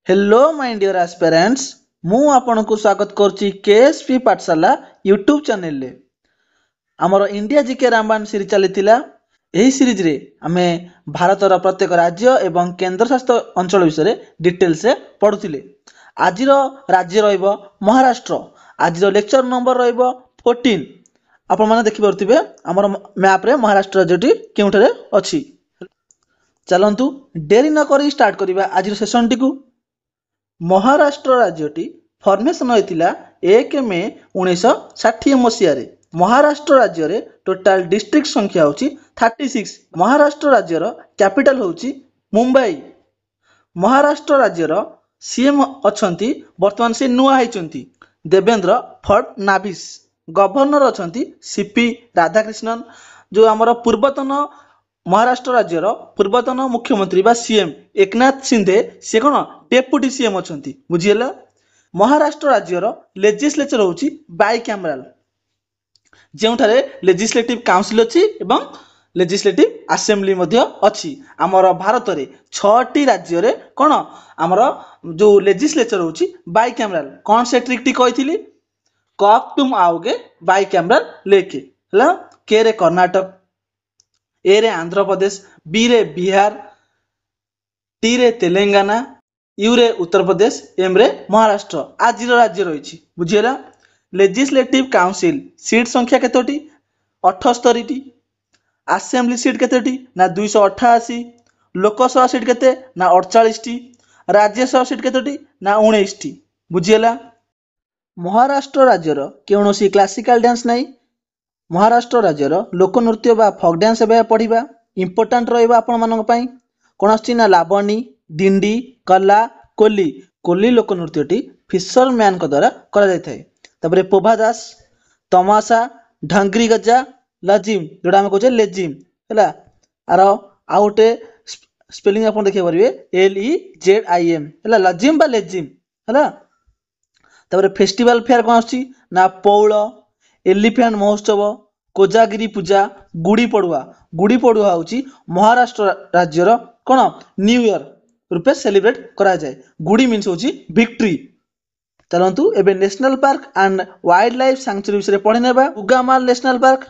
Hello my dear aspirants मु आपनको स्वागत करछि केएसपी पाठशाला यूट्यूब चैनल रे हमर इंडिया जीके रामबाण सीरीज चलीथिला। एही सीरीज रे आमे भारतर प्रत्येक राज्य एवं केंद्र शासित अंचल विषय डिटेल से पढुथिले। आजिर राज्य रहइबो महाराष्ट्र। आजिर लेक्चर नंबर रहइबो 14। आपण माने देखि परथिबे हमर मैप रे महाराष्ट्र राज्यटी केउठरे अछि। चलंतु देरी न करी स्टार्ट करिबा आजिर सेशन टिकु। महाराष्ट्र राज्यटी फॉर्मेशन होइतिला 1 मे 1960 मसिया रे। महाराष्ट्र राज्य रे टोटल डिस्ट्रिक्ट संख्या होची 36। महाराष्ट्र राज्यर कैपिटल होची मुंबई। महाराष्ट्र राज्यर सीएम अछंती वर्तमान से नुआ हैचंती देवेंद्र फडणवीस। गवर्नर अछंती सीपी राधाकृष्णन। जो हमर पूर्वतन महाराष्ट्र राज्यर पूर्वतन मुख्यमंत्री बा सीएम एकनाथ शिंदे से कोन डेप्यूटी सीएम अछंती बुझियला। महाराष्ट्र राज्यर लेजिस्लेचर होची बाइकैमराल जेउठारे लेजिस्लेटिव काउंसिल अछि एवं लेजिस्लेटिव असेंबली मध्ये अछि। हमर भारत रे 6टी राज्य रे कोन हमर जो लेजिस्लेचर होची बाइकैमराल। कोन से ट्रिकटी कहिथिली कक तुम आओगे बाइकैमराल लेके हला। के रे कर्नाटक, ए रे आंध्र प्रदेश, बी रे बिहार, टी रे तेलंगाना, यू रे उत्तर प्रदेश, एम रे महाराष्ट्र। आजिर राज्य रहिछि बुझियला। लेजिस्लेटिव काउंसिल सीट संख्या केतोटी 78 टी। असेंबली सीट केतोटी ना 288। लोकसभा सीट केते ना 48 टी। राज्यसभा सीट केतोटी ना 19 टी बुझियला। महाराष्ट्र राज्यर केउनोसी क्लासिकल डांस नाही। महाराष्ट्र राज्यर लोकनृत्य बा फॉक डांस एबे पढ़िबा इंपोर्टेंट रहइबा आपण मानक पई। कोन आछि ना लावणी, डिंडी, कला, कोली। कोली लोकनृत्यटी फिशरमैन को द्वारा करा जाय थाए। तबरे पोभादास, तमाशा, ढंगरी गजा, लजिम जोडा हम कहछे लेजिम हैला। आरो आउटे स्पेलिंग आपण देखि परिबे LEZIM हैला लजिम बा लेजिम हैला। तबरे फेस्टिवल फेयर कोन आछि ना पौळ, एलिफेंट महोत्सव, कोजागिरी पूजा, गुड़ी पड़ुआ। गुड़ी पड़ुआ होची महाराष्ट्र राज्यर कोन न्यू ईयर रूपे सेलिब्रेट करा जाय। गुड़ी मीन्स होची विक्ट्री। चलंतु एबे national park and wildlife sanctuary विषय पढ़ी नेबा। Gugamal national park,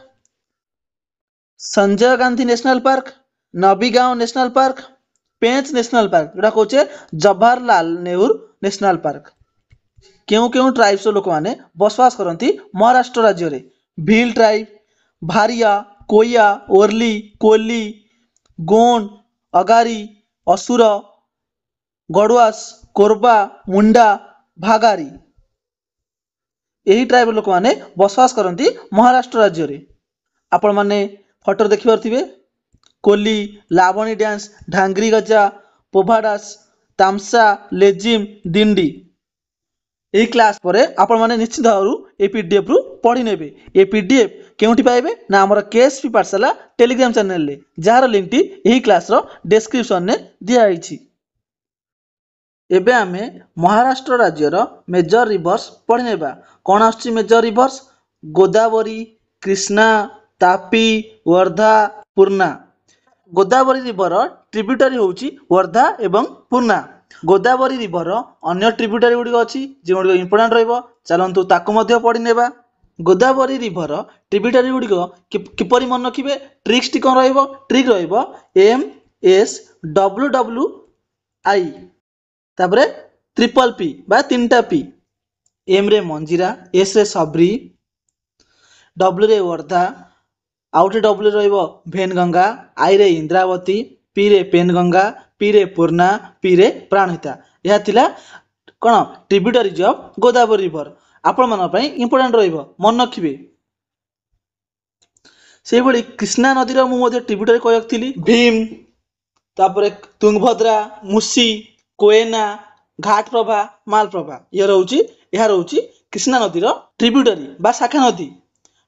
Sanjay Gandhi national park, Navegaon national park, Pench national park जोटा कहछे जवाहरलाल नेहरू नेशनल पार्क। केउ केउ ट्राइब्स लोक माने बसवास करंती महाराष्ट्र राज्य रे। भील ट्राइब, भारिया, कोया, ओरली, कोली, गोंड, अगारी, असुर, गड़वास, कोरबा, मुंडा, भागारी। एही ट्राइब लोक माने बसवास करंती महाराष्ट्र राज्य रे। आपण माने फोटो देखि परथिबे कोली, लावणी डांस, ढांगरी गजा, पोभाडास, तामसा, लेजिम, डिंडी। एही क्लास परे आपण माने निश्चित भावरु ए पीडीएफ रु पढ़ी नेबे। ए पीडीएफ केउठी पाइबे ना हमर केएसपी पाठशाला टेलीग्राम चैनल रे जार लिंक टी एही क्लास रो डिस्क्रिप्शन ने दिया आइछि। एबे आमे महाराष्ट्र राज्यर मेजर रिवर्स पढ़ी नेबा। कोन आछि मेजर रिवर्स गोदावरी, कृष्णा, तापी, वर्धा, पूर्णा। गोदावरी रिवर ट्रिब्यूटरी होची वर्धा एवं पूर्णा। गोदावरी रिवर अन्य ट्रिब्यूटरी गुडी अछि जे गुडी इंपोर्टेंट रहइबो। चलंतु ताकु मध्ये पढ़ी नेबा। गोदावरी रिवर ट्रिब्यूटरी गुडी किपरि मन रखिबे ट्रिक्स टी कोन रहइबो। ट्रिक रहइबो MSWWI तापरे ट्रिपल पी बा तीनटा पी। एम रे मंजीरा, एस रे सबरी, डब्ल्यू रे वर्धा, आउटे डब्ल्यू रहइबो भेनगंगा, आई रे इंद्रावती, पी रे पेनगंगा, पी रे पूर्णा, पी रे प्राणहिता। यह थिला कोन ट्रिब्यूटरीज ऑफ गोदावरी रिवर। आपण मन पई इंपोर्टेंट रहइबो मन रखिबे। सेहि बळी कृष्णा नदी रो मु मध्ये ट्रिब्यूटरी कहयकथिली भीम, तापरे तुंगभद्रा, मुसी, कोयना, घाटप्रभा, मालप्रभा। यह रहउची कृष्णा नदी रो ट्रिब्यूटरी बा शाखा नदी।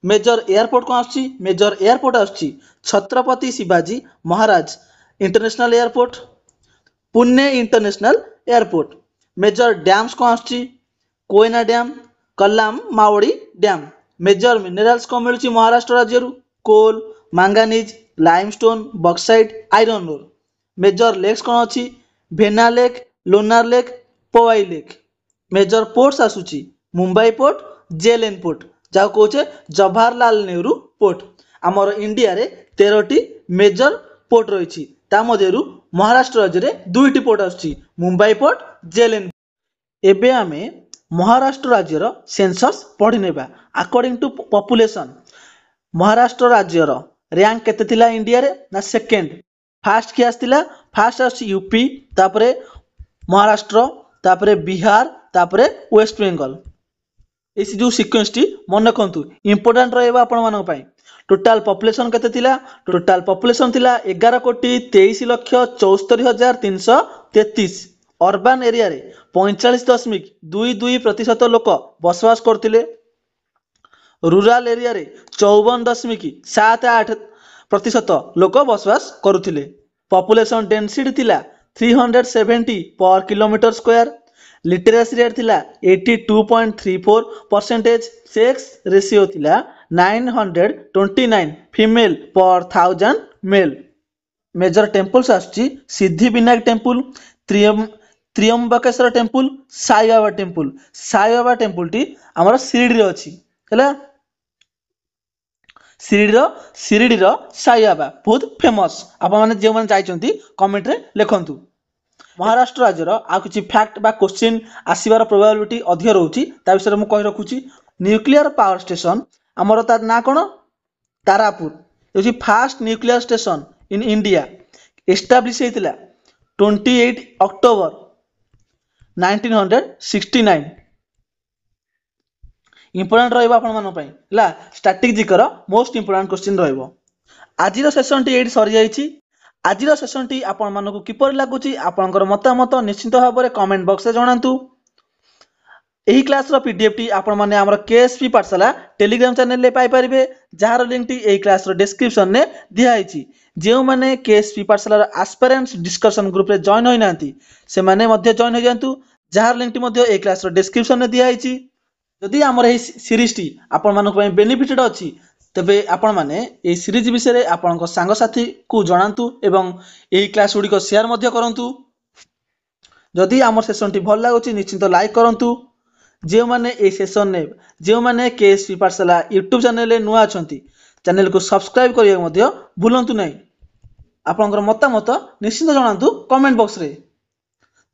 मेजर एयरपोर्ट कोन आछि मेजर एयरपोर्ट आछि Chhatrapati Shivaji Maharaj international airport, Pune international airport. Major dams कोन आछि Koyna dam, Kalammawadi dam. Major minerals कोन मिलुची महाराष्ट्र राज्य रु coal, manganese, limestone, bauxite, iron ore. Major lakes कोन अछि Venna lake, Lonar lake, Powai lake. Major ports आसुची मुंबई पोर्ट, जेएलएन पोर्ट जहाँ कहे जवाहरलाल नेहरू पोर्ट। आमर इंडिया रे 13टी मेजर पोर्ट रही मध्यरु महाराष्ट्र राज्य में 2टी पोर्ट आसुची मुंबई पोर्ट, जेएलएन। एबे आमे महाराष्ट्र राज्यर सेंसस पढ़ी नेबा। अकॉर्डिंग टू पॉपुलेशन महाराष्ट्र राज्यर रैंक केते थिला इंडिया रे ना सेकंड। फास्ट किए आसतिला फास्ट आसी यूपी, तापरे महाराष्ट्र, तापरे बिहार, तापरे वेस्ट बेंगल। इस जो सीक्वेंस टी मन रखंतु इंपोर्टेंट रहबा आपण मानक पई। टोटाल पॉपुलेशन केते थिला? टोटाल पॉपुलेशन थिला 11,23,74,333। अर्बन एरिया रे 45.22% लोक बसवास करथिले। रूरल एरिया रे 54.78% लोक बसवास करुथिले। पॉपुलेशन डेंसिटी थिला 370 पर किलोमीटर स्क्वायर। लिटरेसी रेट थिला 82.34%। सेक्स रेशियो थिला 929 फीमेल पर 1000 मेल। मेजर टेम्पल्स आसुची Siddhivinayak temple, त्रियंबकेश्वर temple, Sai Baba temple. Sai Baba temple T हमर शिरडी अछि हैला। शिरडी साई बाबा बहुत फेमस। आपण माने जे माने जाइचंती कमेंट रे लिखंतु। महाराष्ट्र राज्यर आ किछि फैक्ट बा क्वेश्चन आसीबार प्रोबेबिलिटी अधिक रहउची ता विषय मु कहि रखुची। न्यूक्लियर पावर स्टेशन हमर तार ना कोन? तारापुर। ये first nuclear station in India establish हेतिला 28 अक्टोबर 1969। इंपोर्टेंट रहइबा आपण मानन पई हला। स्टैटिक जिकर मोस्ट इंपोर्टेंट क्वेश्चन रहइबो। आजिर सेशन टी एडी सरी जाईची। आजिर सेशन टी आपण मानकु किपर लागुची आपनकर मतामत निश्चित भाव में कमेंट बॉक्स रे जणांतु। एही क्लास रो पीडीएफ टी आपण माने हमर केएसपी पाठशाला टेलीग्राम चैनल ले पाई परिबे, जहार लिंक टी एही क्लास रो डिस्क्रिप्शन ने दिया आइची। जेउ माने केएसपी पाठशाला एस्पिरेंट्स डिस्कशन ग्रुप रे जॉइन होई नांती से माने मध्ये जॉइन हो जांतु, जहार लिंक टी मध्ये एही क्लास रो डिस्क्रिप्शन ने दिया आइची। जदि हमर एही सीरीज टी आपण मानक पई बेनिफिटेड अछि तबे आपण माने एही सीरीज विषय रे आपनक संग साथी को जणांतु एवं एही क्लास गुडी को शेयर मध्ये करंतु। जदि हमर सेशन टी भल लागुची निश्चित लाइक करंतु। जे माने ए सेशन ने जे माने केएसपी पाठशाला यूट्यूब चैनल रे नुआ अछंती चैनल को सब्सक्राइब करिया मध्ये भूलंतु नै। आपनकर मतामत निश्चित जणांतु कमेंट बॉक्स रे।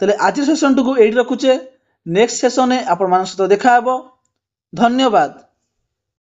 तले आज सेशन टू को एडी रखुचे। नेक्स्ट सेशन में आपण मान सहित देखा हबो। धन्यवाद।